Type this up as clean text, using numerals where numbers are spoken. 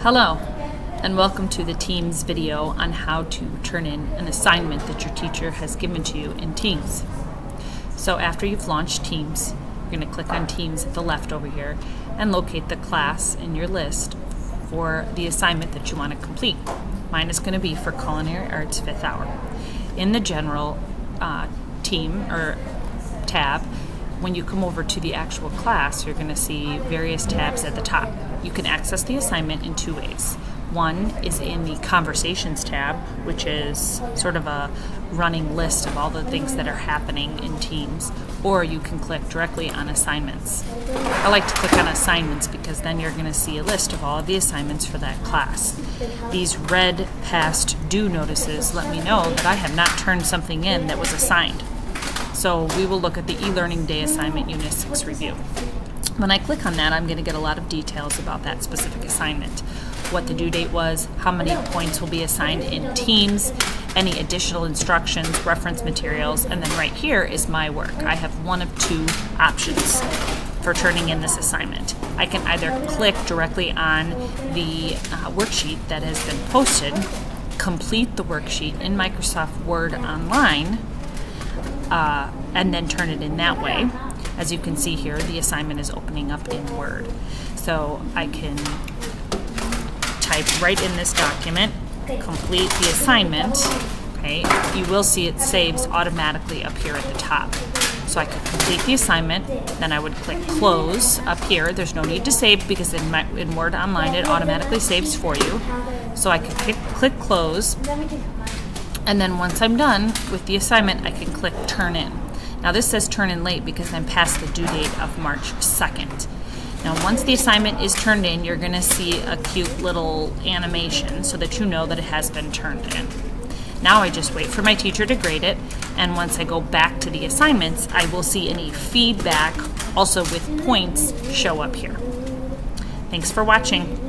Hello, and welcome to the Teams video on how to turn in an assignment that your teacher has given to you in Teams. So after you've launched Teams, you're going to click on Teams at the left over here and locate the class in your list for the assignment that you want to complete. Mine is going to be for Culinary Arts 5th Hour. In the General team or tab, when you come over to the actual class, you're going to see various tabs at the top. You can access the assignment in two ways. One is in the Conversations tab, which is sort of a running list of all the things that are happening in Teams, or you can click directly on Assignments. I like to click on Assignments because then you're going to see a list of all of the assignments for that class. These red past due notices let me know that I have not turned something in that was assigned. So we will look at the e-learning day assignment Unit 6 review. When I click on that, I'm going to get a lot of details about that specific assignment. What the due date was, how many points will be assigned in Teams, any additional instructions, reference materials, and then right here is my work. I have one of two options for turning in this assignment. I can either click directly on the worksheet that has been posted, complete the worksheet in Microsoft Word Online, and then turn it in that way. As you can see here, the assignment is opening up in Word. So I can type right in this document, complete the assignment. Okay, you will see it saves automatically up here at the top. So I could complete the assignment, then I would click close up here. There's no need to save because in Word Online it automatically saves for you. So I could click close, and then once I'm done with the assignment, I can click turn in. Now this says turn in late because I'm past the due date of March 2nd. Now once the assignment is turned in, you're going to see a cute little animation so that you know that it has been turned in. Now I just wait for my teacher to grade it, and once I go back to the assignments, I will see any feedback also with points show up here. Thanks for watching.